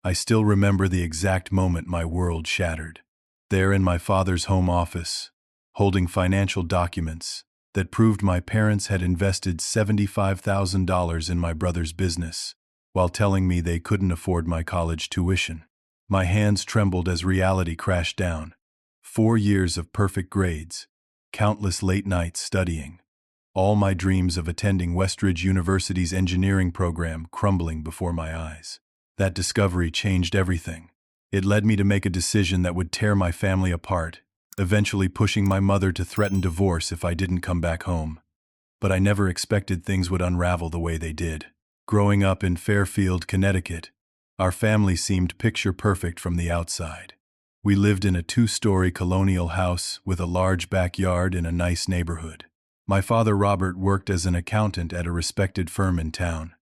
I still remember the exact moment my world shattered. There in my father's home office, holding financial documents that proved my parents had invested $75,000 in my brother's business, while telling me they couldn't afford my college tuition. My hands trembled as reality crashed down. 4 years of perfect grades, countless late nights studying, all my dreams of attending Westridge University's engineering program crumbling before my eyes. That discovery changed everything. It led me to make a decision that would tear my family apart, eventually pushing my mother to threaten divorce if I didn't come back home. But I never expected things would unravel the way they did. Growing up in Fairfield, Connecticut, our family seemed picture perfect from the outside. We lived in a 2-story colonial house with a large backyard in a nice neighborhood. My father Robert worked as an accountant at a respected firm in town,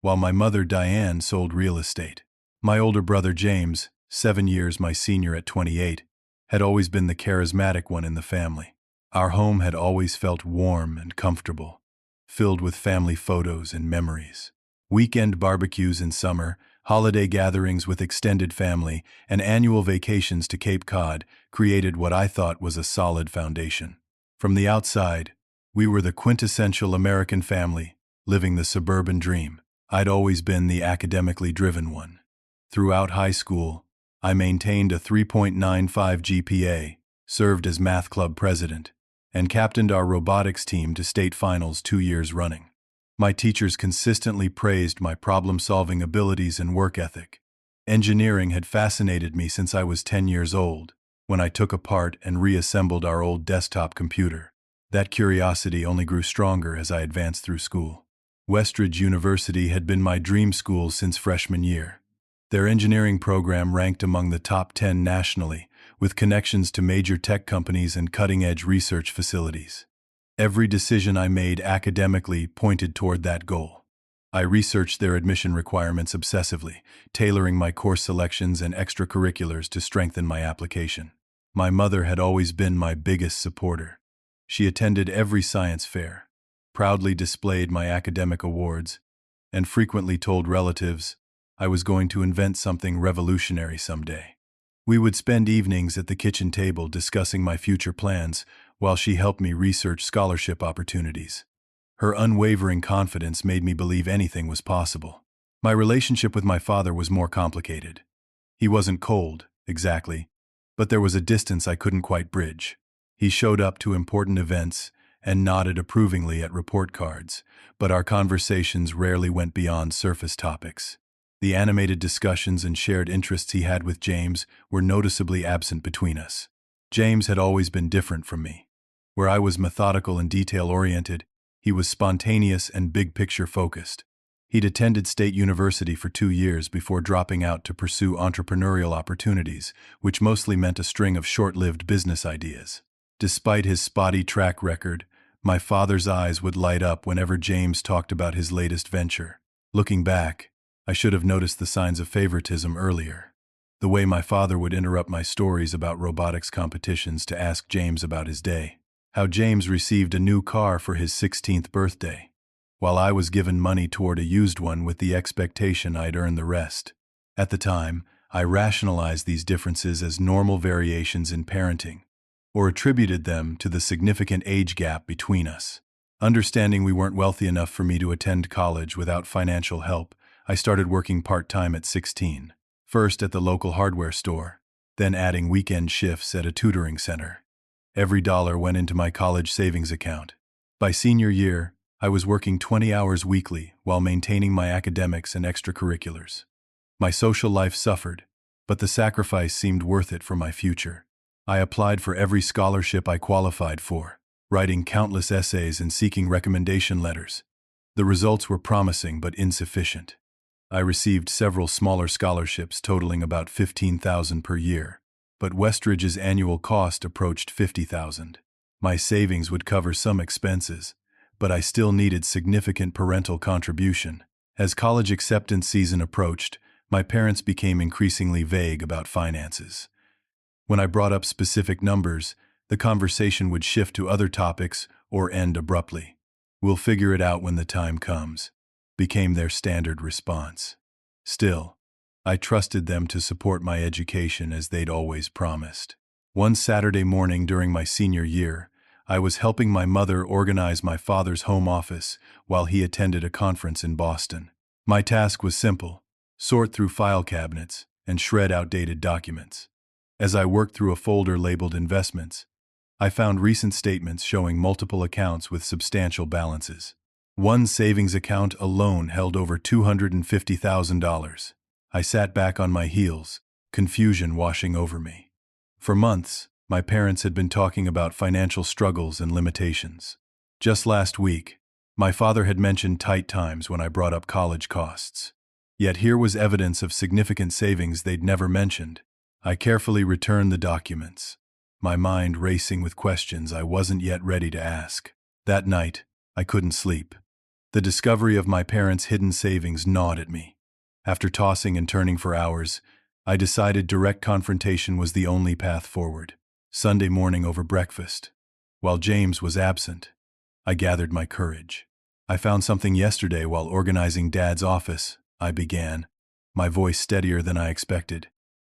while my mother Diane sold real estate. My older brother James, 7 years my senior at 28, had always been the charismatic one in the family. Our home had always felt warm and comfortable, filled with family photos and memories. Weekend barbecues in summer, holiday gatherings with extended family, and annual vacations to Cape Cod created what I thought was a solid foundation. From the outside, we were the quintessential American family, living the suburban dream. I'd always been the academically driven one. Throughout high school, I maintained a 3.95 GPA, served as math club president, and captained our robotics team to state finals 2 years running. My teachers consistently praised my problem-solving abilities and work ethic. Engineering had fascinated me since I was 10 years old, when I took apart and reassembled our old desktop computer. That curiosity only grew stronger as I advanced through school. Westridge University had been my dream school since freshman year. Their engineering program ranked among the top 10 nationally, with connections to major tech companies and cutting-edge research facilities. Every decision I made academically pointed toward that goal. I researched their admission requirements obsessively, tailoring my course selections and extracurriculars to strengthen my application. My mother had always been my biggest supporter. She attended every science fair, proudly displayed my academic awards, and frequently told relatives I was going to invent something revolutionary someday. We would spend evenings at the kitchen table discussing my future plans while she helped me research scholarship opportunities. Her unwavering confidence made me believe anything was possible. My relationship with my father was more complicated. He wasn't cold, exactly, but there was a distance I couldn't quite bridge. He showed up to important events and nodded approvingly at report cards, but our conversations rarely went beyond surface topics. The animated discussions and shared interests he had with James were noticeably absent between us. James had always been different from me. Where I was methodical and detail-oriented, he was spontaneous and big-picture focused. He'd attended State University for 2 years before dropping out to pursue entrepreneurial opportunities, which mostly meant a string of short-lived business ideas. Despite his spotty track record, my father's eyes would light up whenever James talked about his latest venture. Looking back, I should have noticed the signs of favoritism earlier. The way my father would interrupt my stories about robotics competitions to ask James about his day. How James received a new car for his 16th birthday, while I was given money toward a used one with the expectation I'd earn the rest. At the time, I rationalized these differences as normal variations in parenting, or attributed them to the significant age gap between us. Understanding we weren't wealthy enough for me to attend college without financial help, I started working part-time at 16, first at the local hardware store, then adding weekend shifts at a tutoring center. Every dollar went into my college savings account. By senior year, I was working 20 hours weekly while maintaining my academics and extracurriculars. My social life suffered, but the sacrifice seemed worth it for my future. I applied for every scholarship I qualified for, writing countless essays and seeking recommendation letters. The results were promising but insufficient. I received several smaller scholarships totaling about $15,000 per year, but Westridge's annual cost approached $50,000. My savings would cover some expenses, but I still needed significant parental contribution. As college acceptance season approached, my parents became increasingly vague about finances. When I brought up specific numbers, the conversation would shift to other topics or end abruptly. "We'll figure it out when the time comes," became their standard response. Still, I trusted them to support my education as they'd always promised. One Saturday morning during my senior year, I was helping my mother organize my father's home office while he attended a conference in Boston. My task was simple: sort through file cabinets and shred outdated documents. As I worked through a folder labeled investments, I found recent statements showing multiple accounts with substantial balances. One savings account alone held over $250,000. I sat back on my heels, confusion washing over me. For months, my parents had been talking about financial struggles and limitations. Just last week, my father had mentioned tight times when I brought up college costs. Yet here was evidence of significant savings they'd never mentioned. I carefully returned the documents, my mind racing with questions I wasn't yet ready to ask. That night, I couldn't sleep. The discovery of my parents' hidden savings gnawed at me. After tossing and turning for hours, I decided direct confrontation was the only path forward. Sunday morning over breakfast, while James was absent, I gathered my courage. "I found something yesterday while organizing Dad's office," I began, my voice steadier than I expected.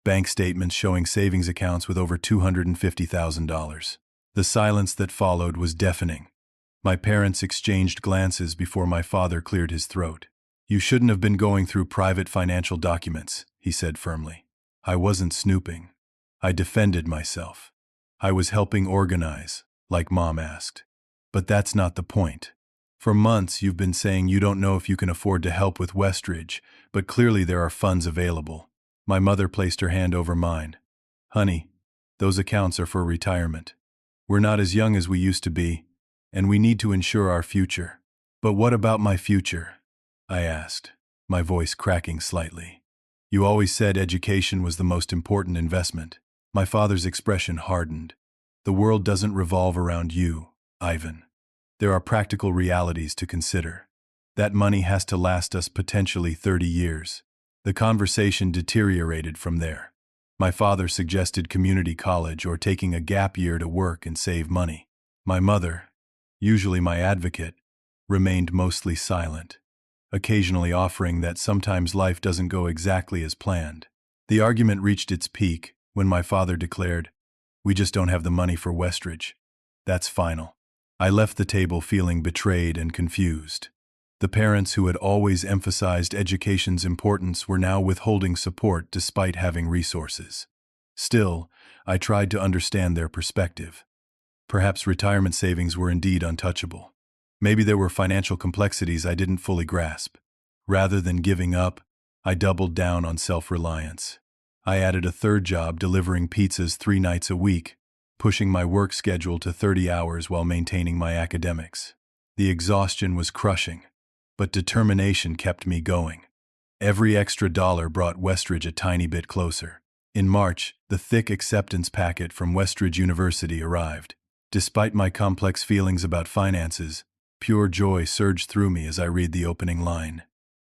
Bank statements showing savings accounts with over $250,000. The silence that followed was deafening. My parents exchanged glances before my father cleared his throat. "You shouldn't have been going through private financial documents," he said firmly. I wasn't snooping. I defended myself. I was helping organize, like Mom asked. "But that's not the point. For months you've been saying you don't know if you can afford to help with Westridge, but clearly there are funds available." My mother placed her hand over mine. "Honey, those accounts are for retirement. We're not as young as we used to be, and we need to ensure our future." "But what about my future?" I asked, my voice cracking slightly. "You always said education was the most important investment." My father's expression hardened. "The world doesn't revolve around you, Ivan. There are practical realities to consider. That money has to last us potentially 30 years. The conversation deteriorated from there. My father suggested community college or taking a gap year to work and save money. My mother, usually my advocate, remained mostly silent, occasionally offering that sometimes life doesn't go exactly as planned. The argument reached its peak when my father declared, "We just don't have the money for Westridge. That's final." I left the table feeling betrayed and confused. The parents who had always emphasized education's importance were now withholding support despite having resources. Still, I tried to understand their perspective. Perhaps retirement savings were indeed untouchable. Maybe there were financial complexities I didn't fully grasp. Rather than giving up, I doubled down on self-reliance. I added a third job delivering pizzas 3 nights a week, pushing my work schedule to 30 hours while maintaining my academics. The exhaustion was crushing, but determination kept me going. Every extra dollar brought Westridge a tiny bit closer. In March, the thick acceptance packet from Westridge University arrived. Despite my complex feelings about finances, pure joy surged through me as I read the opening line.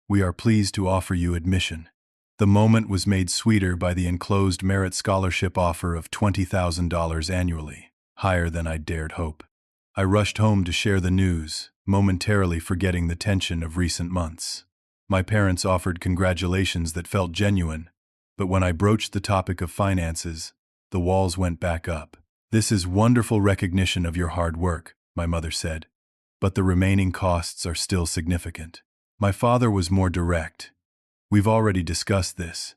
"We are pleased to offer you admission." The moment was made sweeter by the enclosed merit scholarship offer of $20,000 annually, higher than I'd dared hope. I rushed home to share the news, momentarily forgetting the tension of recent months. My parents offered congratulations that felt genuine, but when I broached the topic of finances, the walls went back up. "This is wonderful recognition of your hard work," my mother said, "but the remaining costs are still significant." My father was more direct. "We've already discussed this.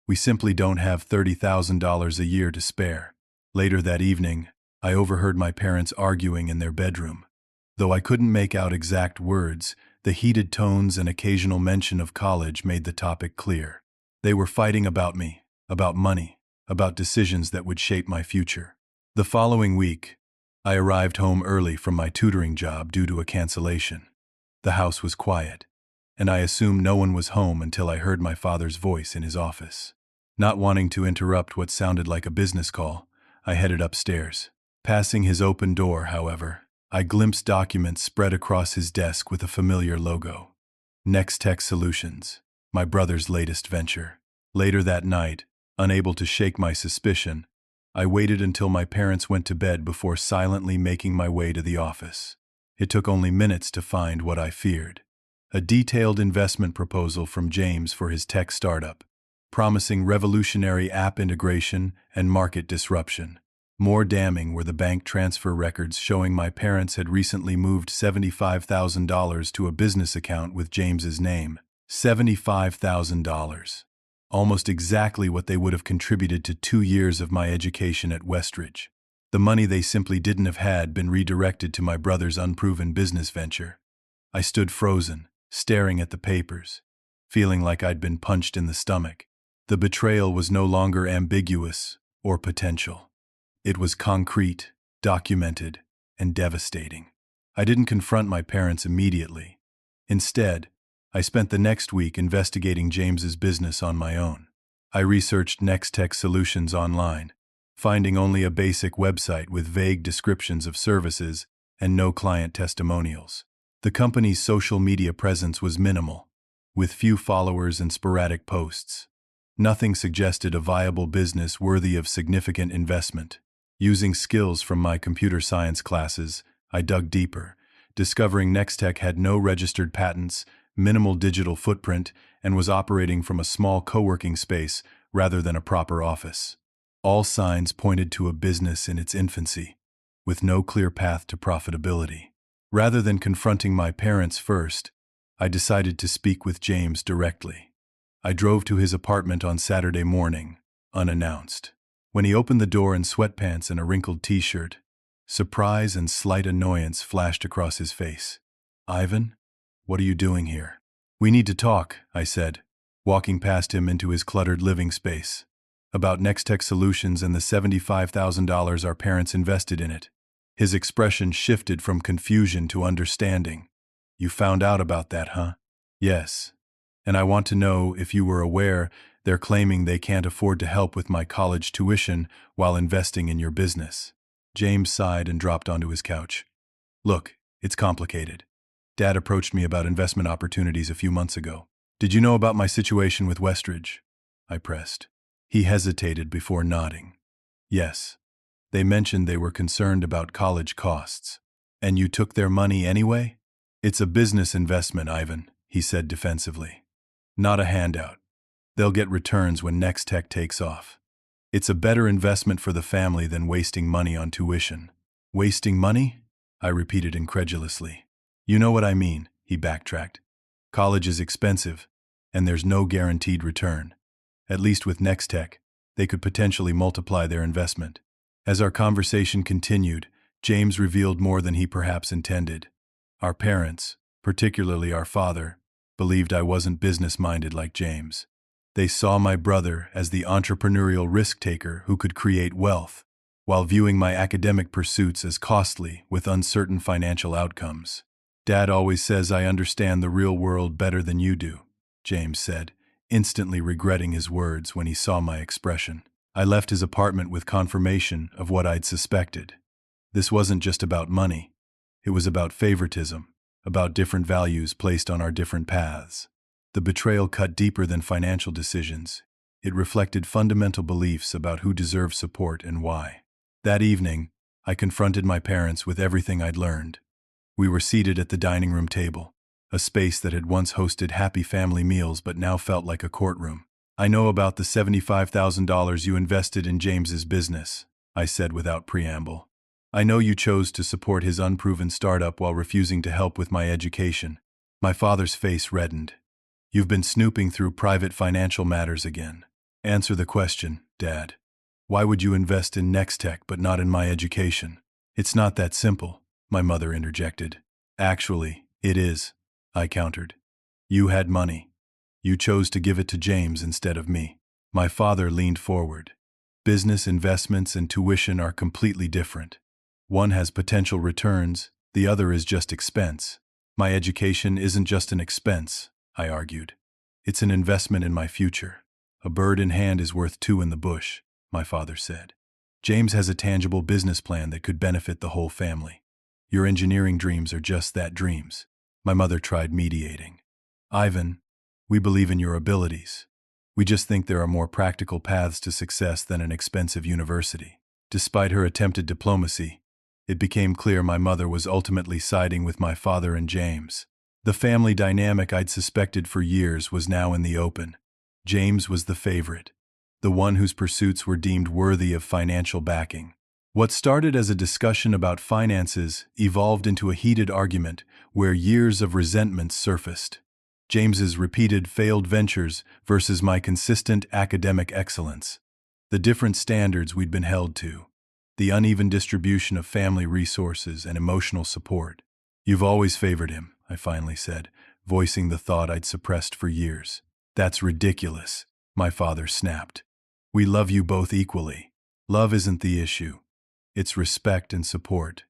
We simply don't have $30,000 a year to spare." Later that evening, I overheard my parents arguing in their bedroom. Though I couldn't make out exact words, the heated tones and occasional mention of college made the topic clear. They were fighting about me, about money, about decisions that would shape my future. The following week, I arrived home early from my tutoring job due to a cancellation. The house was quiet, and I assumed no one was home until I heard my father's voice in his office. Not wanting to interrupt what sounded like a business call, I headed upstairs. Passing his open door, however, I glimpsed documents spread across his desk with a familiar logo. Next Tech Solutions, my brother's latest venture. Later that night, unable to shake my suspicion, I waited until my parents went to bed before silently making my way to the office. It took only minutes to find what I feared: a detailed investment proposal from James for his tech startup. promising revolutionary app integration and market disruption. More damning were the bank transfer records showing my parents had recently moved $75,000 to a business account with James's name. $75,000. Almost exactly what they would have contributed to 2 years of my education at Westridge. The money they simply didn't have had been redirected to my brother's unproven business venture. I stood frozen, staring at the papers, feeling like I'd been punched in the stomach. The betrayal was no longer ambiguous or potential. It was concrete, documented, and devastating. I didn't confront my parents immediately. Instead, I spent the next week investigating James's business on my own. I researched Nextech Solutions online, finding only a basic website with vague descriptions of services and no client testimonials. The company's social media presence was minimal, with few followers and sporadic posts. Nothing suggested a viable business worthy of significant investment. Using skills from my computer science classes, I dug deeper, discovering Nextech had no registered patents, minimal digital footprint, and was operating from a small co-working space rather than a proper office. All signs pointed to a business in its infancy, with no clear path to profitability. Rather than confronting my parents first, I decided to speak with James directly. I drove to his apartment on Saturday morning, unannounced. When he opened the door in sweatpants and a wrinkled t-shirt, surprise and slight annoyance flashed across his face. "Ivan, what are you doing here?" "We need to talk," I said, walking past him into his cluttered living space. "About Nextech Solutions and the $75,000 our parents invested in it." His expression shifted from confusion to understanding. "You found out about that, huh?" "Yes. And I want to know if you were aware they're claiming they can't afford to help with my college tuition while investing in your business." James sighed and dropped onto his couch. "Look, it's complicated. Dad approached me about investment opportunities a few months ago. Did you know about my situation with Westridge?" I pressed. He hesitated before nodding. "Yes. They mentioned they were concerned about college costs." "And you took their money anyway?" "It's a business investment, Ivan," he said defensively. "Not a handout. They'll get returns when Nextech takes off. It's a better investment for the family than wasting money on tuition." "Wasting money?" I repeated incredulously. "You know what I mean," he backtracked. "College is expensive, and there's no guaranteed return. At least with Nextech, they could potentially multiply their investment." As our conversation continued, James revealed more than he perhaps intended. Our parents, particularly our father, believed I wasn't business-minded like James. They saw my brother as the entrepreneurial risk-taker who could create wealth, while viewing my academic pursuits as costly with uncertain financial outcomes. "Dad always says I understand the real world better than you do," James said, instantly regretting his words when he saw my expression. I left his apartment with confirmation of what I'd suspected. This wasn't just about money. It was about favoritism, about different values placed on our different paths. The betrayal cut deeper than financial decisions. It reflected fundamental beliefs about who deserved support and why. That evening, I confronted my parents with everything I'd learned. We were seated at the dining room table, a space that had once hosted happy family meals but now felt like a courtroom. "I know about the $75,000 you invested in James's business," I said without preamble. "I know you chose to support his unproven startup while refusing to help with my education." My father's face reddened. "You've been snooping through private financial matters again. Answer the question, Dad. Why would you invest in Nextech but not in my education?" "It's not that simple," my mother interjected. "Actually, it is," I countered. "You had money. You chose to give it to James instead of me." My father leaned forward. "Business investments and tuition are completely different. One has potential returns, the other is just expense. My education isn't just an expense," I argued. "It's an investment in my future. A bird in hand is worth two in the bush," my father said. "James has a tangible business plan that could benefit the whole family. Your engineering dreams are just that, dreams." My mother tried mediating. "Ivan, we believe in your abilities. We just think there are more practical paths to success than an expensive university." Despite her attempted diplomacy, it became clear my mother was ultimately siding with my father and James. The family dynamic I'd suspected for years was now in the open. James was the favorite, the one whose pursuits were deemed worthy of financial backing. What started as a discussion about finances evolved into a heated argument where years of resentment surfaced. James's repeated failed ventures versus my consistent academic excellence. The different standards we'd been held to. The uneven distribution of family resources and emotional support. "You've always favored him," I finally said, voicing the thought I'd suppressed for years. "That's ridiculous," my father snapped. "We love you both equally. Love isn't the issue. It's respect and support.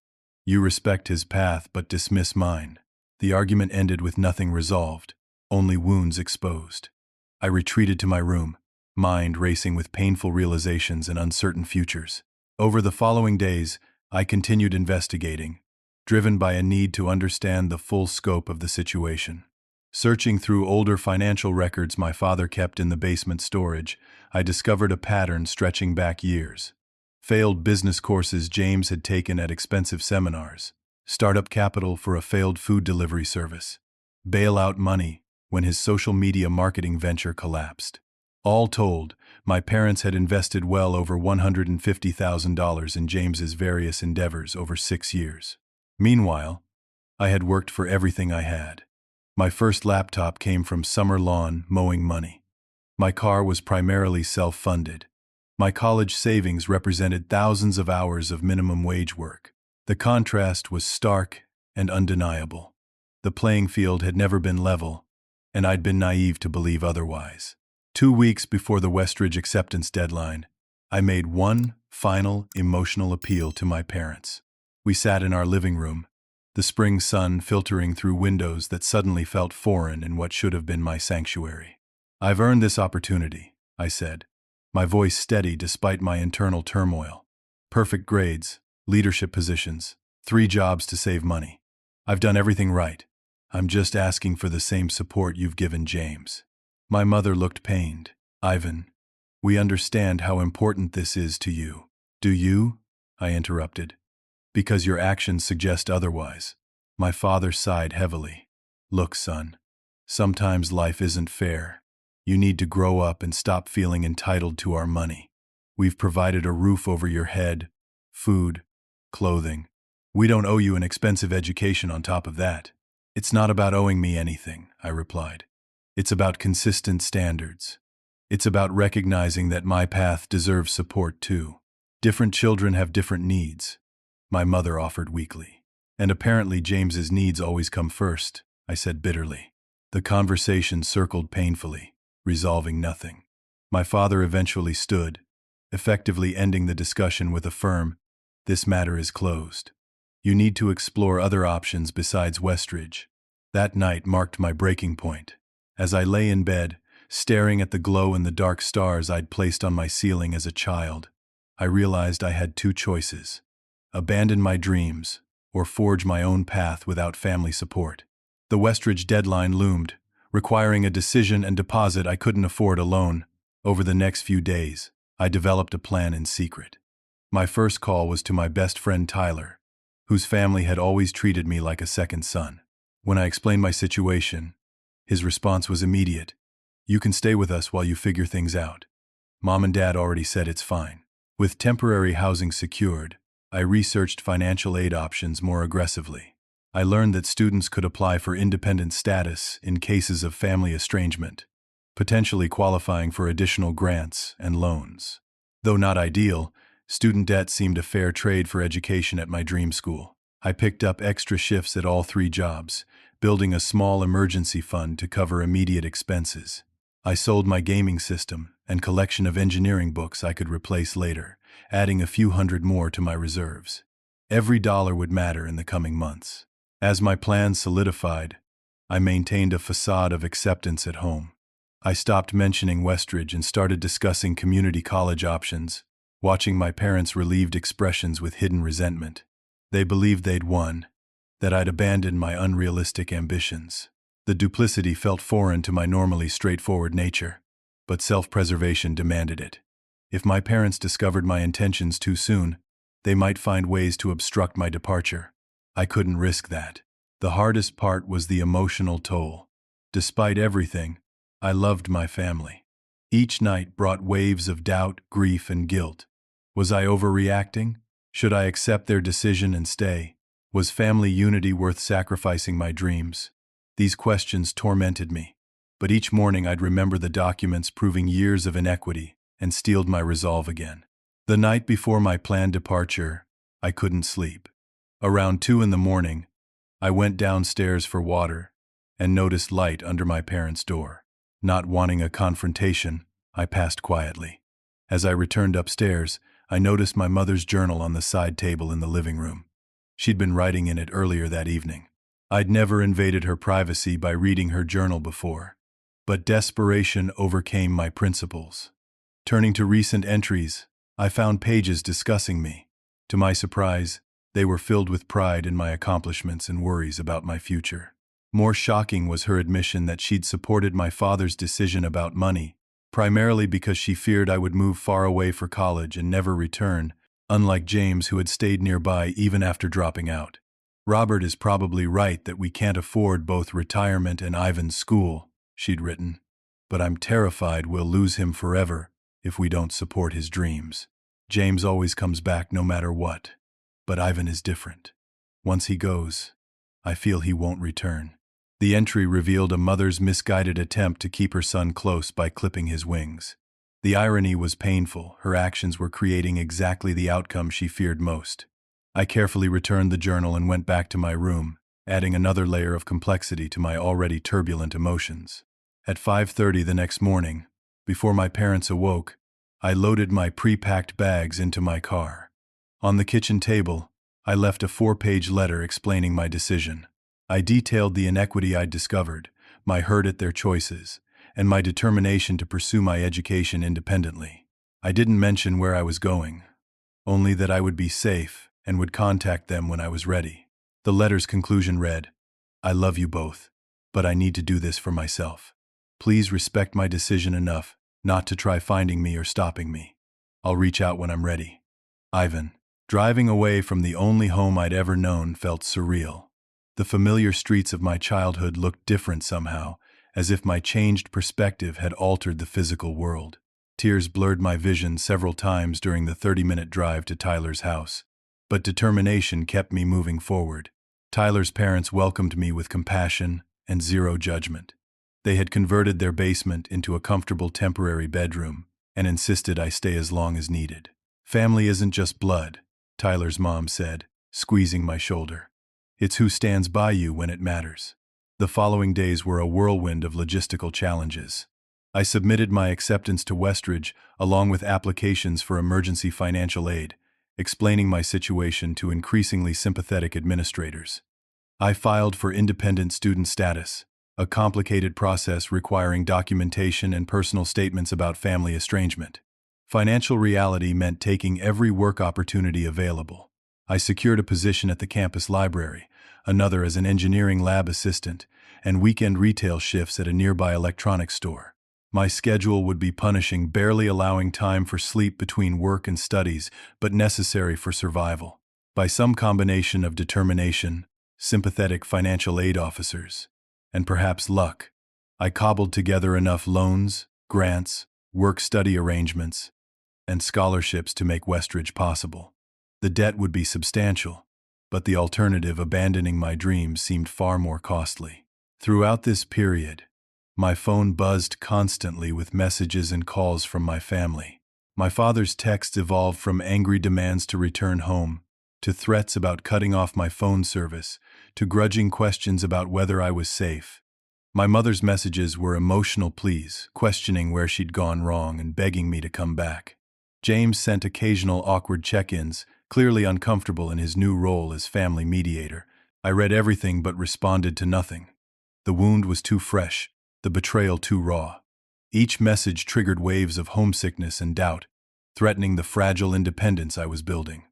You respect his path but dismiss mine." The argument ended with nothing resolved, only wounds exposed. I retreated to my room, mind racing with painful realizations and uncertain futures. Over the following days, I continued investigating, driven by a need to understand the full scope of the situation. Searching through older financial records my father kept in the basement storage, I discovered a pattern stretching back years. Failed business courses James had taken at expensive seminars, startup capital for a failed food delivery service, bailout money when his social media marketing venture collapsed. All told, my parents had invested well over $150,000 in James's various endeavors over 6 years. Meanwhile, I had worked for everything I had. My first laptop came from summer lawn mowing money. My car was primarily self-funded. My college savings represented thousands of hours of minimum wage work. The contrast was stark and undeniable. The playing field had never been level, and I'd been naive to believe otherwise. 2 weeks before the Westridge acceptance deadline, I made one final emotional appeal to my parents. We sat in our living room, the spring sun filtering through windows that suddenly felt foreign in what should have been my sanctuary. "I've earned this opportunity," I said, my voice steady despite my internal turmoil. "Perfect grades, leadership positions, 3 jobs to save money. I've done everything right. I'm just asking for the same support you've given James." My mother looked pained. "Ivan, we understand how important this is to you." "Do you?" I interrupted. "Because your actions suggest otherwise." My father sighed heavily. "Look, son, sometimes life isn't fair. You need to grow up and stop feeling entitled to our money. We've provided a roof over your head, food, clothing. We don't owe you an expensive education on top of that." "It's not about owing me anything," I replied. "It's about consistent standards. It's about recognizing that my path deserves support too. Different children have different needs," my mother offered weakly. "And apparently James's needs always come first," I said bitterly. The conversation circled painfully, resolving nothing. My father eventually stood, effectively ending the discussion with a firm, "This matter is closed. You need to explore other options besides Westridge." That night marked my breaking point. As I lay in bed, staring at the glow-in-the-dark stars I'd placed on my ceiling as a child, I realized I had 2 choices: abandon my dreams or forge my own path without family support. The Westridge deadline loomed, requiring a decision and deposit I couldn't afford alone. Over the next few days, I developed a plan in secret. My first call was to my best friend Tyler, whose family had always treated me like a second son. When I explained my situation, his response was immediate. "You can stay with us while you figure things out. Mom and Dad already said it's fine." With temporary housing secured, I researched financial aid options more aggressively. I learned that students could apply for independent status in cases of family estrangement, potentially qualifying for additional grants and loans. Though not ideal, student debt seemed a fair trade for education at my dream school. I picked up extra shifts at all 3 jobs, building a small emergency fund to cover immediate expenses. I sold my gaming system and collection of engineering books I could replace later, adding a few hundred more to my reserves. Every dollar would matter in the coming months. As my plans solidified, I maintained a facade of acceptance at home. I stopped mentioning Westridge and started discussing community college options, watching my parents' relieved expressions with hidden resentment. They believed they'd won, that I'd abandoned my unrealistic ambitions. The duplicity felt foreign to my normally straightforward nature, but self-preservation demanded it. If my parents discovered my intentions too soon, they might find ways to obstruct my departure. I couldn't risk that. The hardest part was the emotional toll. Despite everything, I loved my family. Each night brought waves of doubt, grief, and guilt. Was I overreacting? Should I accept their decision and stay? Was family unity worth sacrificing my dreams? These questions tormented me, but each morning I'd remember the documents proving years of inequity and steeled my resolve again. The night before my planned departure, I couldn't sleep. Around 2 in the morning, I went downstairs for water and noticed light under my parents' door. Not wanting a confrontation, I passed quietly. As I returned upstairs, I noticed my mother's journal on the side table in the living room. She'd been writing in it earlier that evening. I'd never invaded her privacy by reading her journal before, but desperation overcame my principles. Turning to recent entries, I found pages discussing me. To my surprise, they were filled with pride in my accomplishments and worries about my future. More shocking was her admission that she'd supported my father's decision about money, primarily because she feared I would move far away for college and never return, unlike James, who had stayed nearby even after dropping out. "Robert is probably right that we can't afford both retirement and Ivan's school," she'd written. "But I'm terrified we'll lose him forever if we don't support his dreams. James always comes back no matter what. But Ivan is different. Once he goes, I feel he won't return." The entry revealed a mother's misguided attempt to keep her son close by clipping his wings. The irony was painful. Her actions were creating exactly the outcome she feared most. I carefully returned the journal and went back to my room, adding another layer of complexity to my already turbulent emotions. At 5:30 the next morning, before my parents awoke, I loaded my pre-packed bags into my car. On the kitchen table, I left a 4-page letter explaining my decision. I detailed the inequity I'd discovered, my hurt at their choices, and my determination to pursue my education independently. I didn't mention where I was going, only that I would be safe and would contact them when I was ready. The letter's conclusion read, "I love you both, but I need to do this for myself. Please respect my decision enough not to try finding me or stopping me. I'll reach out when I'm ready. Ivan." Driving away from the only home I'd ever known felt surreal. The familiar streets of my childhood looked different somehow, as if my changed perspective had altered the physical world. Tears blurred my vision several times during the 30-minute drive to Tyler's house, but determination kept me moving forward. Tyler's parents welcomed me with compassion and zero judgment. They had converted their basement into a comfortable temporary bedroom and insisted I stay as long as needed. "Family isn't just blood," Tyler's mom said, squeezing my shoulder. "It's who stands by you when it matters." The following days were a whirlwind of logistical challenges. I submitted my acceptance to Westridge along with applications for emergency financial aid, explaining my situation to increasingly sympathetic administrators. I filed for independent student status, a complicated process requiring documentation and personal statements about family estrangement. Financial reality meant taking every work opportunity available. I secured a position at the campus library, another as an engineering lab assistant, and weekend retail shifts at a nearby electronics store. My schedule would be punishing, barely allowing time for sleep between work and studies, but necessary for survival. By some combination of determination, sympathetic financial aid officers, and perhaps luck, I cobbled together enough loans, grants, work-study arrangements, and scholarships to make Westridge possible. The debt would be substantial, but the alternative, abandoning my dreams, seemed far more costly. Throughout this period, my phone buzzed constantly with messages and calls from my family. My father's texts evolved from angry demands to return home, to threats about cutting off my phone service, to grudging questions about whether I was safe. My mother's messages were emotional pleas, questioning where she'd gone wrong and begging me to come back. James sent occasional awkward check-ins, clearly uncomfortable in his new role as family mediator. I read everything but responded to nothing. The wound was too fresh, the betrayal too raw. Each message triggered waves of homesickness and doubt, threatening the fragile independence I was building.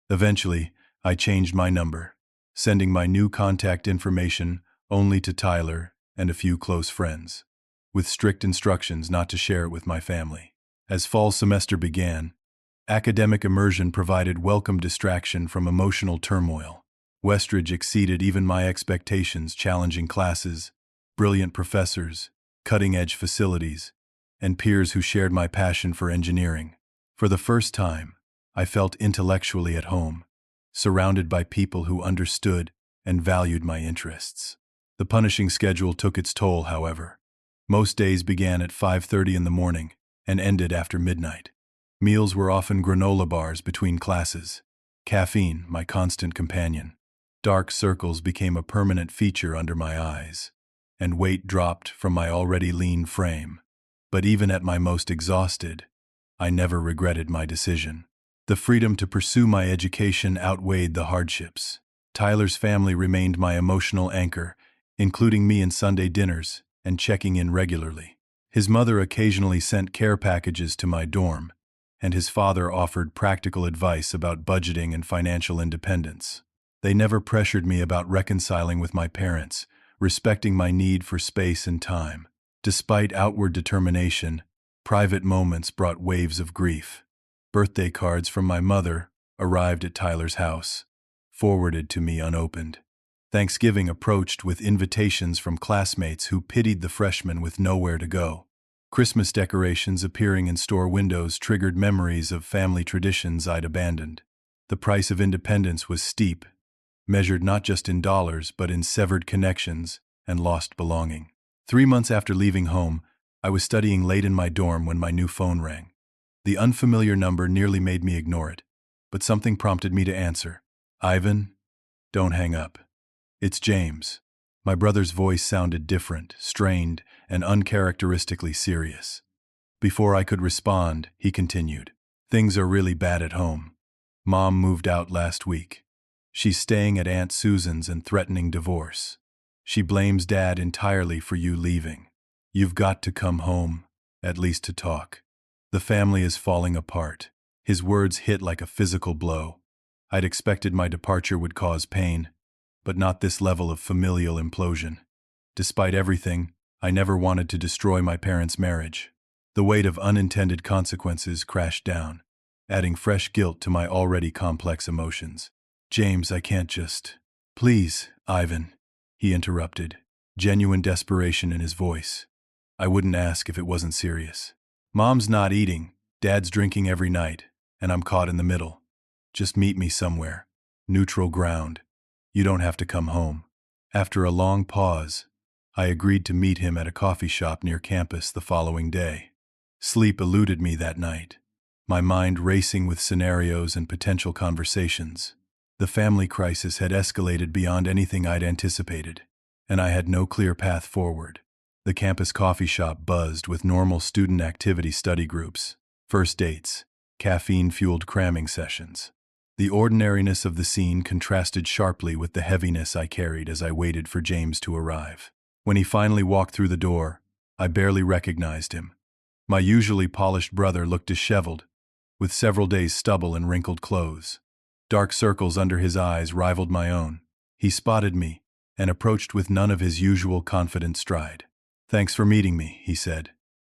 Eventually, I changed my number, sending my new contact information only to Tyler and a few close friends, with strict instructions not to share it with my family. As fall semester began, academic immersion provided welcome distraction from emotional turmoil. Westridge exceeded even my expectations, challenging classes, brilliant professors, cutting-edge facilities, and peers who shared my passion for engineering. For the first time, I felt intellectually at home, surrounded by people who understood and valued my interests. The punishing schedule took its toll, however. Most days began at 5:30 in the morning and ended after midnight. Meals were often granola bars between classes. Caffeine, my constant companion. Dark circles became a permanent feature under my eyes, and weight dropped from my already lean frame. But even at my most exhausted, I never regretted my decision. The freedom to pursue my education outweighed the hardships. Tyler's family remained my emotional anchor, including me in Sunday dinners and checking in regularly. His mother occasionally sent care packages to my dorm, and his father offered practical advice about budgeting and financial independence. They never pressured me about reconciling with my parents, respecting my need for space and time. Despite outward determination, private moments brought waves of grief. Birthday cards from my mother arrived at Tyler's house, forwarded to me unopened. Thanksgiving approached with invitations from classmates who pitied the freshmen with nowhere to go. Christmas decorations appearing in store windows triggered memories of family traditions I'd abandoned. The price of independence was steep, measured not just in dollars but in severed connections and lost belonging. 3 months after leaving home, I was studying late in my dorm when my new phone rang. The unfamiliar number nearly made me ignore it, but something prompted me to answer. "Ivan, don't hang up. It's James." My brother's voice sounded different, strained, and uncharacteristically serious. Before I could respond, he continued. "Things are really bad at home. Mom moved out last week. She's staying at Aunt Susan's and threatening divorce. She blames Dad entirely for you leaving. You've got to come home, at least to talk. The family is falling apart." His words hit like a physical blow. I'd expected my departure would cause pain, but not this level of familial implosion. Despite everything, I never wanted to destroy my parents' marriage. The weight of unintended consequences crashed down, adding fresh guilt to my already complex emotions. "James, I can't just—" "Please, Ivan," he interrupted, genuine desperation in his voice. "I wouldn't ask if it wasn't serious. Mom's not eating, Dad's drinking every night, and I'm caught in the middle. Just meet me somewhere. Neutral ground. You don't have to come home." After a long pause, I agreed to meet him at a coffee shop near campus the following day. Sleep eluded me that night, my mind racing with scenarios and potential conversations. The family crisis had escalated beyond anything I'd anticipated, and I had no clear path forward. The campus coffee shop buzzed with normal student activity study groups, first dates, caffeine-fueled cramming sessions. The ordinariness of the scene contrasted sharply with the heaviness I carried as I waited for James to arrive. When he finally walked through the door, I barely recognized him. My usually polished brother looked disheveled, with several days' stubble and wrinkled clothes. Dark circles under his eyes rivaled my own. He spotted me and approached with none of his usual confident stride. "Thanks for meeting me," he said,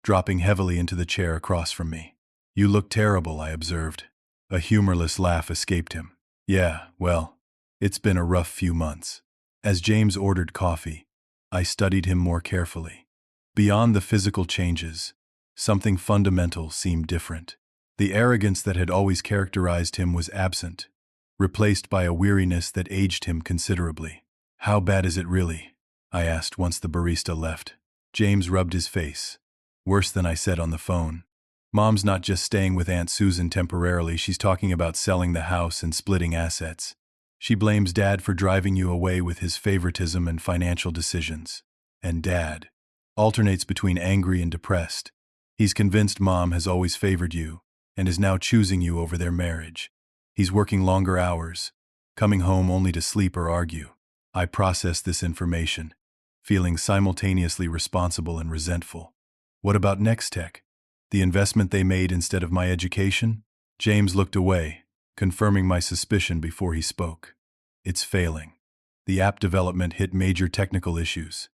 dropping heavily into the chair across from me. "You look terrible," I observed. A humorless laugh escaped him. "Yeah, well, it's been a rough few months." As James ordered coffee, I studied him more carefully. Beyond the physical changes, something fundamental seemed different. The arrogance that had always characterized him was absent, replaced by a weariness that aged him considerably. "How bad is it really?" I asked once the barista left. James rubbed his face. "Worse than I said on the phone. Mom's not just staying with Aunt Susan temporarily, she's talking about selling the house and splitting assets. She blames Dad for driving you away with his favoritism and financial decisions. And Dad alternates between angry and depressed. He's convinced Mom has always favored you and is now choosing you over their marriage. He's working longer hours, coming home only to sleep or argue." I processed this information, feeling simultaneously responsible and resentful. What about Nextech? The investment they made instead of my education? James looked away, confirming my suspicion before he spoke. "It's failing. The app development hit major technical issues.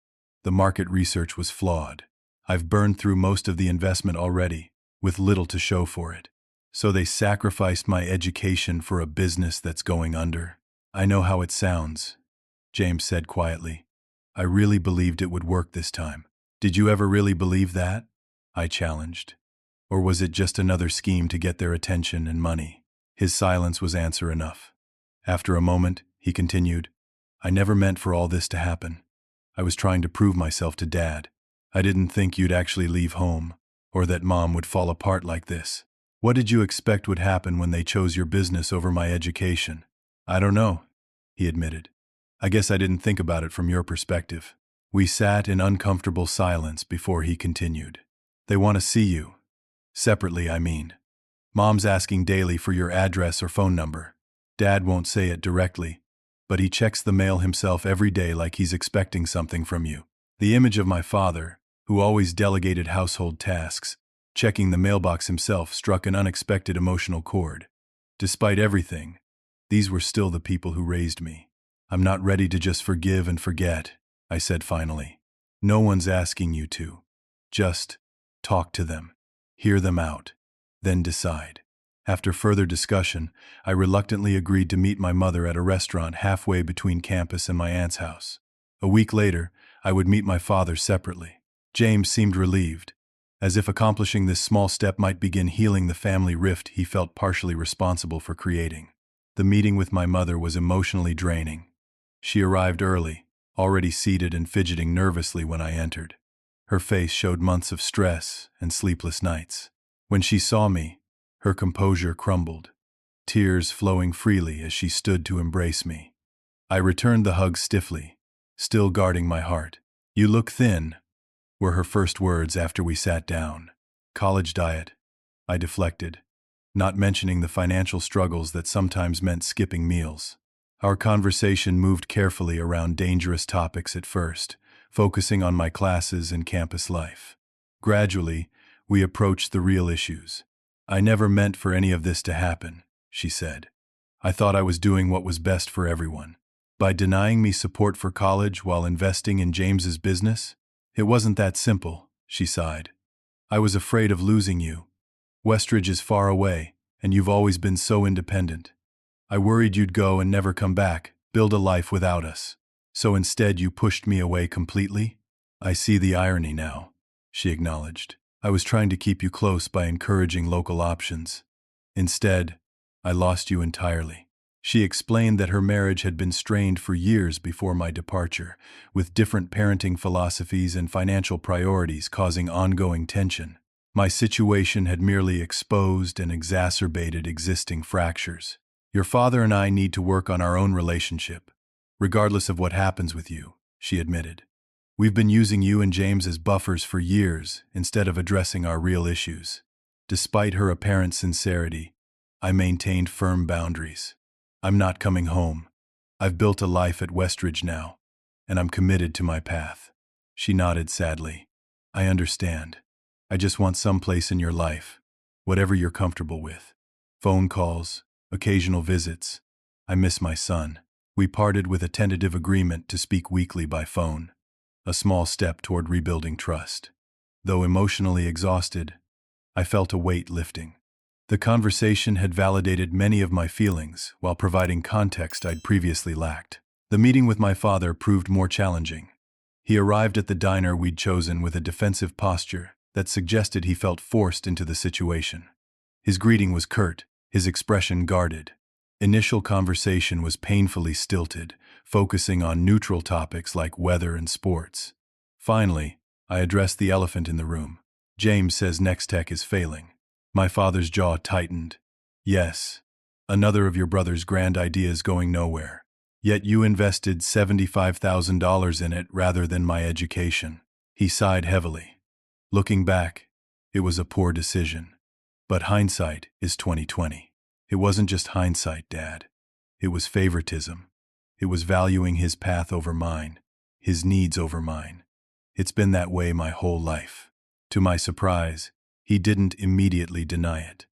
The market research was flawed. I've burned through most of the investment already, with little to show for it. So they sacrificed my education for a business that's going under." "I know how it sounds," James said quietly. "I really believed it would work this time." "Did you ever really believe that?" I challenged. Or was it just another scheme to get their attention and money? His silence was answer enough. After a moment, he continued, I never meant for all this to happen. I was trying to prove myself to Dad. I didn't think you'd actually leave home, or that Mom would fall apart like this. What did you expect would happen when they chose your business over my education? I don't know, he admitted. I guess I didn't think about it from your perspective. We sat in uncomfortable silence before he continued. They want to see you. Separately, I mean. Mom's asking daily for your address or phone number. Dad won't say it directly, but he checks the mail himself every day like he's expecting something from you. The image of my father, who always delegated household tasks, checking the mailbox himself struck an unexpected emotional chord. Despite everything, these were still the people who raised me. I'm not ready to just forgive and forget, I said finally. No one's asking you to. Just talk to them. Hear them out. Then decide. After further discussion, I reluctantly agreed to meet my mother at a restaurant halfway between campus and my aunt's house. A week later, I would meet my father separately. James seemed relieved, as if accomplishing this small step might begin healing the family rift he felt partially responsible for creating. The meeting with my mother was emotionally draining. She arrived early, already seated and fidgeting nervously when I entered. Her face showed months of stress and sleepless nights. When she saw me, her composure crumbled, tears flowing freely as she stood to embrace me. I returned the hug stiffly, still guarding my heart. You look thin, were her first words after we sat down. College diet, I deflected, not mentioning the financial struggles that sometimes meant skipping meals. Our conversation moved carefully around dangerous topics at first, focusing on my classes and campus life. Gradually, we approached the real issues. I never meant for any of this to happen, she said. I thought I was doing what was best for everyone. By denying me support for college while investing in James's business? It wasn't that simple, she sighed. I was afraid of losing you. Westridge is far away, and you've always been so independent. I worried you'd go and never come back, build a life without us. So instead you pushed me away completely? I see the irony now, she acknowledged. I was trying to keep you close by encouraging local options. Instead, I lost you entirely. She explained that her marriage had been strained for years before my departure, with different parenting philosophies and financial priorities causing ongoing tension. My situation had merely exposed and exacerbated existing fractures. Your father and I need to work on our own relationship, regardless of what happens with you, she admitted. We've been using you and James as buffers for years instead of addressing our real issues. Despite her apparent sincerity, I maintained firm boundaries. I'm not coming home. I've built a life at Westridge now, and I'm committed to my path. She nodded sadly. I understand. I just want some place in your life, whatever you're comfortable with. Phone calls, occasional visits. I miss my son. We parted with a tentative agreement to speak weekly by phone. A small step toward rebuilding trust. Though emotionally exhausted, I felt a weight lifting. The conversation had validated many of my feelings while providing context I'd previously lacked. The meeting with my father proved more challenging. He arrived at the diner we'd chosen with a defensive posture that suggested he felt forced into the situation. His greeting was curt, his expression guarded. Initial conversation was painfully stilted, focusing on neutral topics like weather and sports. Finally, I addressed the elephant in the room. James says Nextech is failing. My father's jaw tightened. Yes, another of your brother's grand ideas going nowhere. Yet you invested $75,000 in it rather than my education. He sighed heavily. Looking back, it was a poor decision. But hindsight is 20/20. It wasn't just hindsight, Dad. It was favoritism. It was valuing his path over mine, his needs over mine. It's been that way my whole life. To my surprise, he didn't immediately deny it.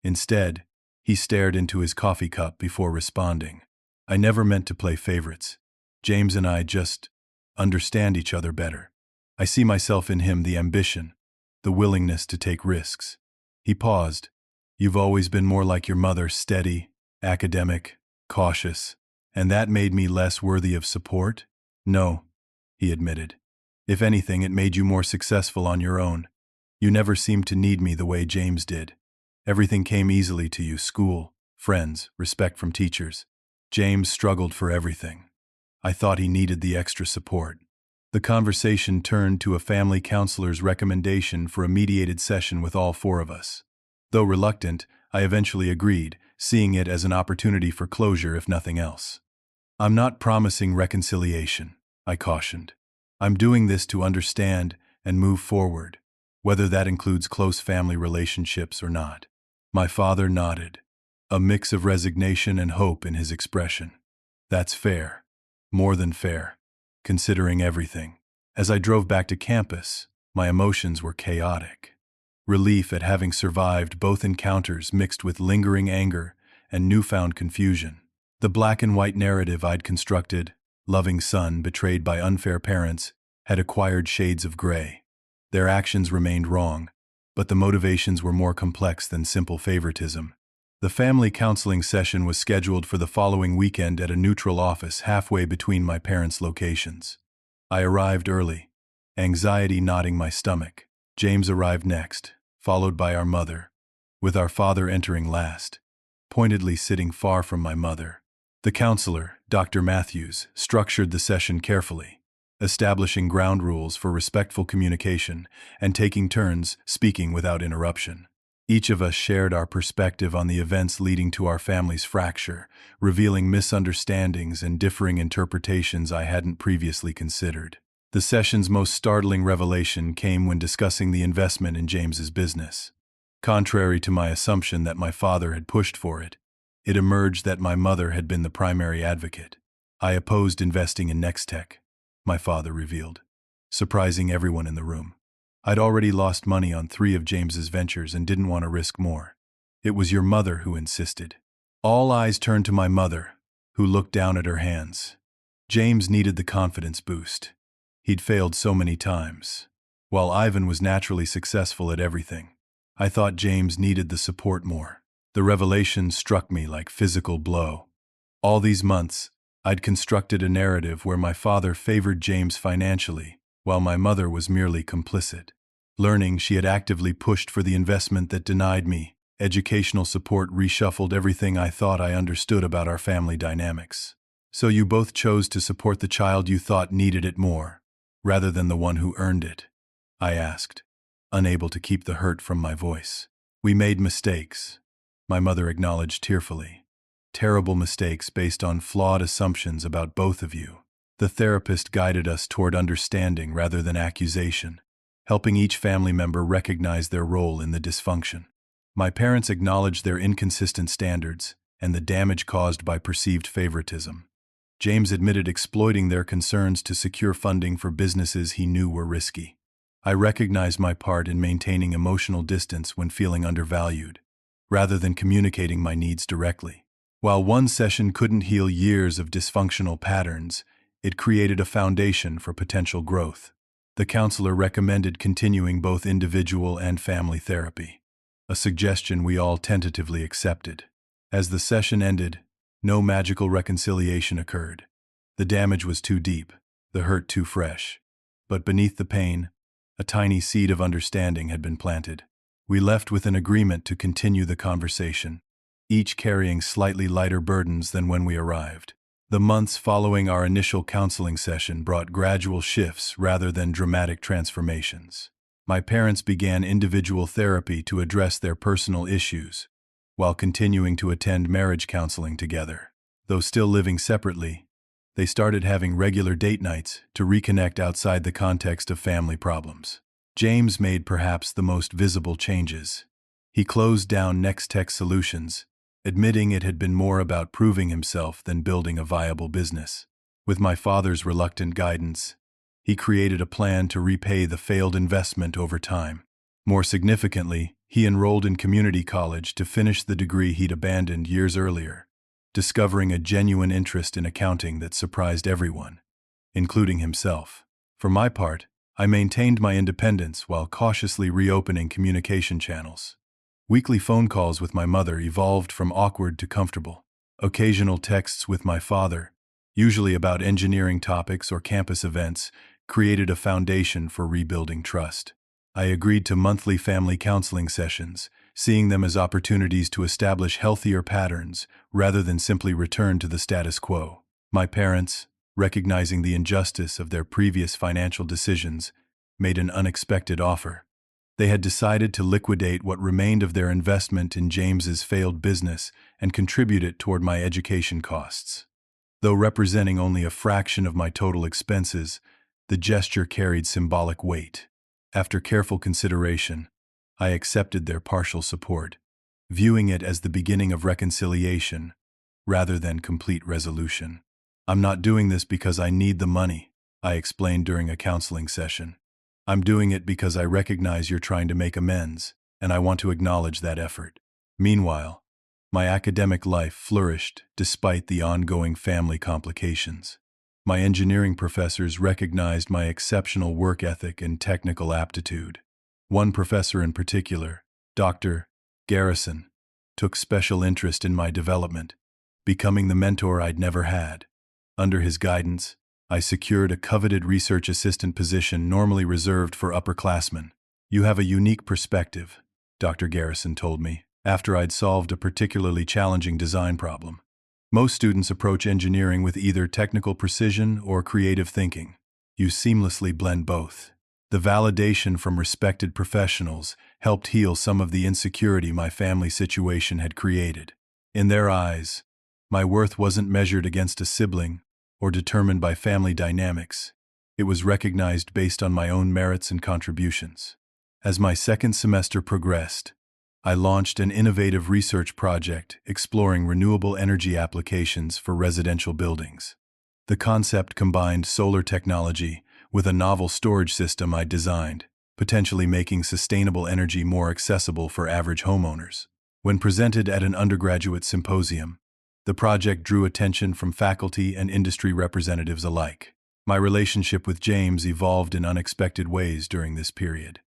Instead, he stared into his coffee cup before responding. I never meant to play favorites. James and I just understand each other better. I see myself in him, the ambition, the willingness to take risks. He paused. You've always been more like your mother, steady, academic, cautious, and that made me less worthy of support? No, he admitted. If anything, it made you more successful on your own. You never seemed to need me the way James did. Everything came easily to you: school, friends, respect from teachers. James struggled for everything. I thought he needed the extra support. The conversation turned to a family counselor's recommendation for a mediated session with all four of us. Though reluctant, I eventually agreed, seeing it as an opportunity for closure if nothing else. I'm not promising reconciliation, I cautioned. I'm doing this to understand and move forward, whether that includes close family relationships or not. My father nodded, a mix of resignation and hope in his expression. That's fair. More than fair, considering everything. As I drove back to campus, my emotions were chaotic. Relief at having survived both encounters mixed with lingering anger and newfound confusion. The black and white narrative I'd constructed, loving son betrayed by unfair parents, had acquired shades of gray. Their actions remained wrong, but the motivations were more complex than simple favoritism. The family counseling session was scheduled for the following weekend at a neutral office halfway between my parents' locations. I arrived early, anxiety knotting my stomach. James arrived next, followed by our mother, with our father entering last, pointedly sitting far from my mother. The counselor, Dr. Matthews, structured the session carefully, establishing ground rules for respectful communication and taking turns speaking without interruption. Each of us shared our perspective on the events leading to our family's fracture, revealing misunderstandings and differing interpretations I hadn't previously considered. The session's most startling revelation came when discussing the investment in James's business. Contrary to my assumption that my father had pushed for it, it emerged that my mother had been the primary advocate. I opposed investing in Nextech, my father revealed, surprising everyone in the room. I'd already lost money on 3 of James's ventures and didn't want to risk more. It was your mother who insisted. All eyes turned to my mother, who looked down at her hands. James needed the confidence boost. He'd failed so many times. While Ivan was naturally successful at everything, I thought James needed the support more. The revelation struck me like physical blow. All these months, I'd constructed a narrative where my father favored James financially, while my mother was merely complicit. Learning she had actively pushed for the investment that denied me educational support reshuffled everything I thought I understood about our family dynamics. So you both chose to support the child you thought needed it more, rather than the one who earned it? I asked, unable to keep the hurt from my voice. We made mistakes, my mother acknowledged tearfully. Terrible mistakes based on flawed assumptions about both of you. The therapist guided us toward understanding rather than accusation, helping each family member recognize their role in the dysfunction. My parents acknowledged their inconsistent standards and the damage caused by perceived favoritism. James admitted exploiting their concerns to secure funding for businesses he knew were risky. I recognized my part in maintaining emotional distance when feeling undervalued, rather than communicating my needs directly. While one session couldn't heal years of dysfunctional patterns, it created a foundation for potential growth. The counselor recommended continuing both individual and family therapy, a suggestion we all tentatively accepted. As the session ended, no magical reconciliation occurred. The damage was too deep, the hurt too fresh. But beneath the pain, a tiny seed of understanding had been planted. We left with an agreement to continue the conversation, each carrying slightly lighter burdens than when we arrived. The months following our initial counseling session brought gradual shifts rather than dramatic transformations. My parents began individual therapy to address their personal issues, while continuing to attend marriage counseling together. Though still living separately, they started having regular date nights to reconnect outside the context of family problems. James made perhaps the most visible changes. He closed down Nextech Solutions, admitting it had been more about proving himself than building a viable business. With my father's reluctant guidance, he created a plan to repay the failed investment over time. More significantly, he enrolled in community college to finish the degree he'd abandoned years earlier, discovering a genuine interest in accounting that surprised everyone, including himself. For my part, I maintained my independence while cautiously reopening communication channels. Weekly phone calls with my mother evolved from awkward to comfortable. Occasional texts with my father, usually about engineering topics or campus events, created a foundation for rebuilding trust. I agreed to monthly family counseling sessions, seeing them as opportunities to establish healthier patterns rather than simply return to the status quo. My parents, recognizing the injustice of their previous financial decisions, made an unexpected offer. They had decided to liquidate what remained of their investment in James's failed business and contribute it toward my education costs. Though representing only a fraction of my total expenses, the gesture carried symbolic weight. After careful consideration, I accepted their partial support, viewing it as the beginning of reconciliation rather than complete resolution. "I'm not doing this because I need the money," I explained during a counseling session. "I'm doing it because I recognize you're trying to make amends, and I want to acknowledge that effort." Meanwhile, my academic life flourished despite the ongoing family complications. My engineering professors recognized my exceptional work ethic and technical aptitude. One professor in particular, Dr. Garrison, took special interest in my development, becoming the mentor I'd never had. Under his guidance, I secured a coveted research assistant position normally reserved for upperclassmen. "You have a unique perspective," Dr. Garrison told me, after I'd solved a particularly challenging design problem. "Most students approach engineering with either technical precision or creative thinking. You seamlessly blend both." The validation from respected professionals helped heal some of the insecurity my family situation had created. In their eyes, my worth wasn't measured against a sibling or determined by family dynamics. It was recognized based on my own merits and contributions. As my second semester progressed, I launched an innovative research project exploring renewable energy applications for residential buildings. The concept combined solar technology with a novel storage system I designed, potentially making sustainable energy more accessible for average homeowners. When presented at an undergraduate symposium, the project drew attention from faculty and industry representatives alike. My relationship with James evolved in unexpected ways during this period.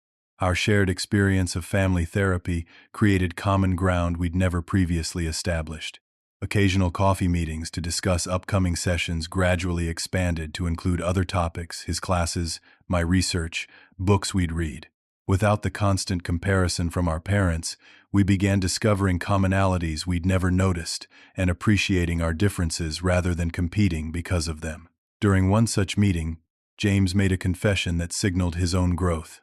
Our shared experience of family therapy created common ground we'd never previously established. Occasional coffee meetings to discuss upcoming sessions gradually expanded to include other topics, his classes, my research, books we'd read. Without the constant comparison from our parents, we began discovering commonalities we'd never noticed and appreciating our differences rather than competing because of them. During one such meeting, James made a confession that signaled his own growth.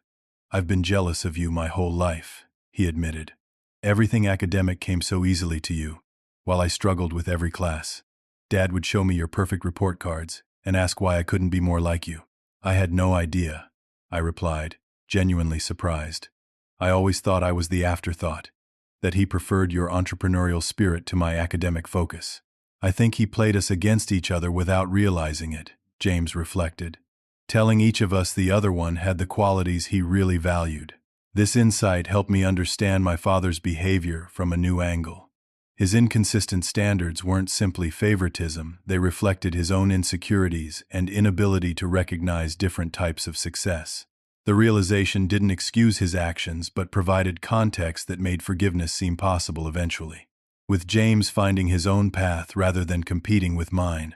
"I've been jealous of you my whole life," he admitted. "Everything academic came so easily to you, while I struggled with every class. Dad would show me your perfect report cards and ask why I couldn't be more like you." "I had no idea," I replied, genuinely surprised. "I always thought I was the afterthought, that he preferred your entrepreneurial spirit to my academic focus." "I think he played us against each other without realizing it," James reflected, telling each of us the other one had the qualities he really valued. This insight helped me understand my father's behavior from a new angle. His inconsistent standards weren't simply favoritism, they reflected his own insecurities and inability to recognize different types of success. The realization didn't excuse his actions but provided context that made forgiveness seem possible eventually. With James finding his own path rather than competing with mine,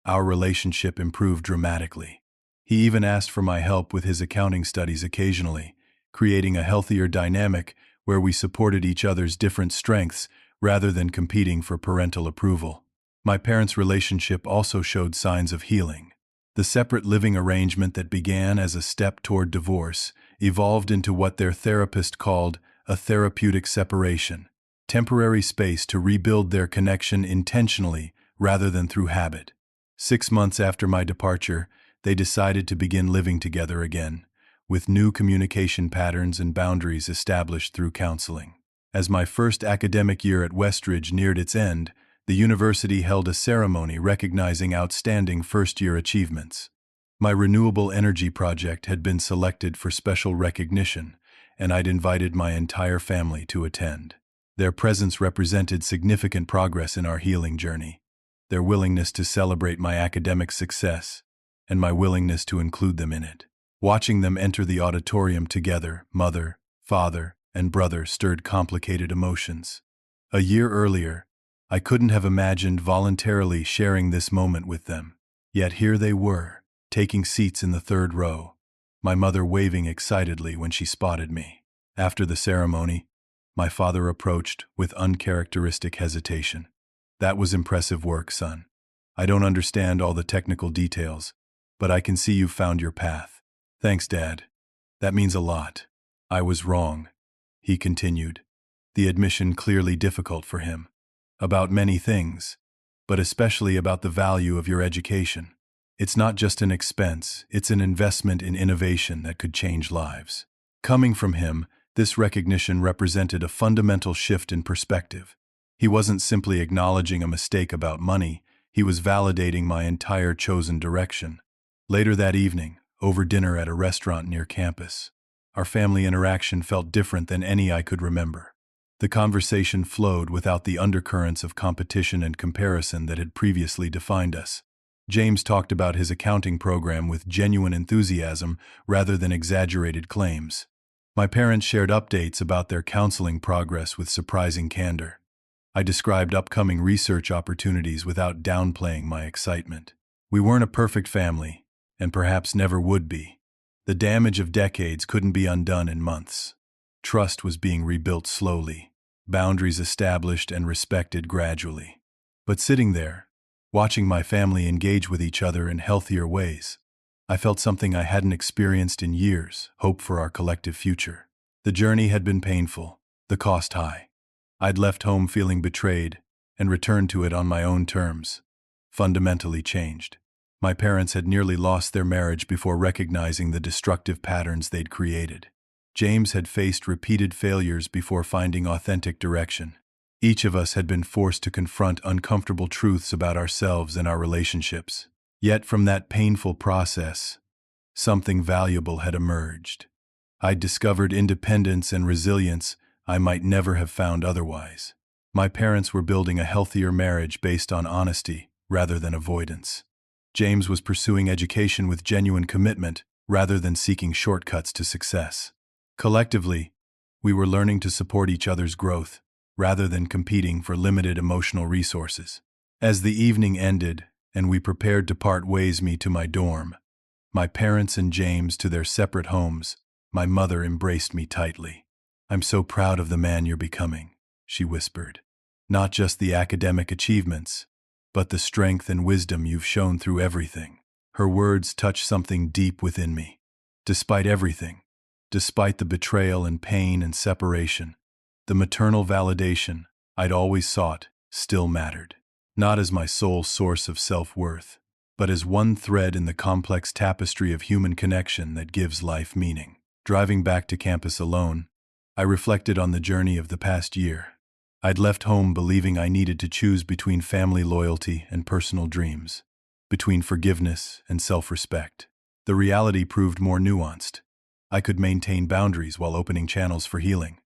our relationship improved dramatically. He even asked for my help with his accounting studies occasionally, creating a healthier dynamic where we supported each other's different strengths rather than competing for parental approval. My parents' relationship also showed signs of healing. The separate living arrangement that began as a step toward divorce evolved into what their therapist called a therapeutic separation, temporary space to rebuild their connection intentionally rather than through habit. 6 months after my departure, they decided to begin living together again, with new communication patterns and boundaries established through counseling. As my first academic year at Westridge neared its end, the university held a ceremony recognizing outstanding first-year achievements. My renewable energy project had been selected for special recognition, and I'd invited my entire family to attend. Their presence represented significant progress in our healing journey. Their willingness to celebrate my academic success, and my willingness to include them in it. Watching them enter the auditorium together, mother, father, and brother stirred complicated emotions. A year earlier, I couldn't have imagined voluntarily sharing this moment with them. Yet here they were, taking seats in the third row, my mother waving excitedly when she spotted me. After the ceremony, my father approached with uncharacteristic hesitation. "That was impressive work, son. I don't understand all the technical details, but I can see you've found your path." "Thanks, Dad. That means a lot." "I was wrong," he continued, the admission clearly difficult for him. "About many things, but especially about the value of your education. It's not just an expense, it's an investment in innovation that could change lives." Coming from him, this recognition represented a fundamental shift in perspective. He wasn't simply acknowledging a mistake about money, he was validating my entire chosen direction. Later that evening, over dinner at a restaurant near campus, our family interaction felt different than any I could remember. The conversation flowed without the undercurrents of competition and comparison that had previously defined us. James talked about his accounting program with genuine enthusiasm rather than exaggerated claims. My parents shared updates about their counseling progress with surprising candor. I described upcoming research opportunities without downplaying my excitement. We weren't a perfect family, and perhaps never would be. The damage of decades couldn't be undone in months. Trust was being rebuilt slowly, boundaries established and respected gradually. But sitting there, watching my family engage with each other in healthier ways, I felt something I hadn't experienced in years: hope for our collective future. The journey had been painful, the cost high. I'd left home feeling betrayed and returned to it on my own terms, fundamentally changed. My parents had nearly lost their marriage before recognizing the destructive patterns they'd created. James had faced repeated failures before finding authentic direction. Each of us had been forced to confront uncomfortable truths about ourselves and our relationships. Yet from that painful process, something valuable had emerged. I'd discovered independence and resilience I might never have found otherwise. My parents were building a healthier marriage based on honesty rather than avoidance. James was pursuing education with genuine commitment rather than seeking shortcuts to success. Collectively, we were learning to support each other's growth rather than competing for limited emotional resources. As the evening ended and we prepared to part ways, me to my dorm, my parents and James to their separate homes, my mother embraced me tightly. "I'm so proud of the man you're becoming," she whispered. "Not just the academic achievements, but the strength and wisdom you've shown through everything." Her words touched something deep within me. Despite everything, despite the betrayal and pain and separation, the maternal validation I'd always sought still mattered. Not as my sole source of self-worth, but as one thread in the complex tapestry of human connection that gives life meaning. Driving back to campus alone, I reflected on the journey of the past year. I'd left home believing I needed to choose between family loyalty and personal dreams, between forgiveness and self-respect. The reality proved more nuanced. I could maintain boundaries while opening channels for healing.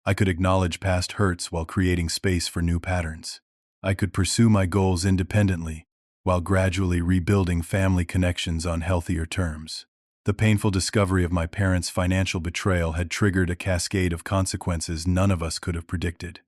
I could acknowledge past hurts while creating space for new patterns. I could pursue my goals independently while gradually rebuilding family connections on healthier terms. The painful discovery of my parents' financial betrayal had triggered a cascade of consequences none of us could have predicted.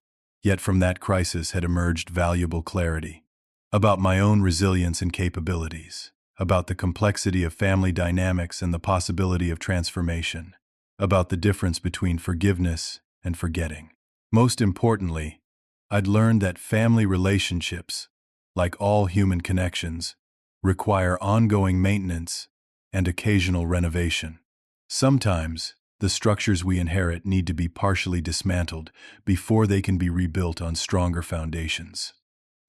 Yet from that crisis had emerged valuable clarity about my own resilience and capabilities, about the complexity of family dynamics and the possibility of transformation, about the difference between forgiveness and forgetting. Most importantly, I'd learned that family relationships, like all human connections, require ongoing maintenance and occasional renovation. Sometimes, the structures we inherit need to be partially dismantled before they can be rebuilt on stronger foundations.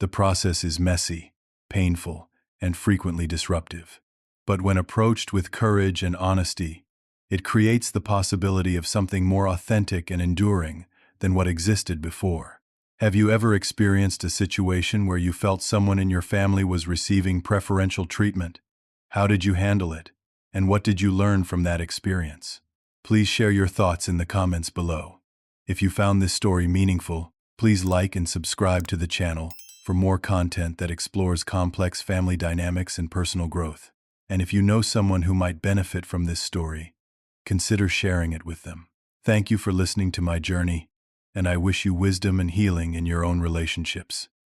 The process is messy, painful, and frequently disruptive. But when approached with courage and honesty, it creates the possibility of something more authentic and enduring than what existed before. Have you ever experienced a situation where you felt someone in your family was receiving preferential treatment? How did you handle it? And what did you learn from that experience? Please share your thoughts in the comments below. If you found this story meaningful, please like and subscribe to the channel for more content that explores complex family dynamics and personal growth. And if you know someone who might benefit from this story, consider sharing it with them. Thank you for listening to my journey, and I wish you wisdom and healing in your own relationships.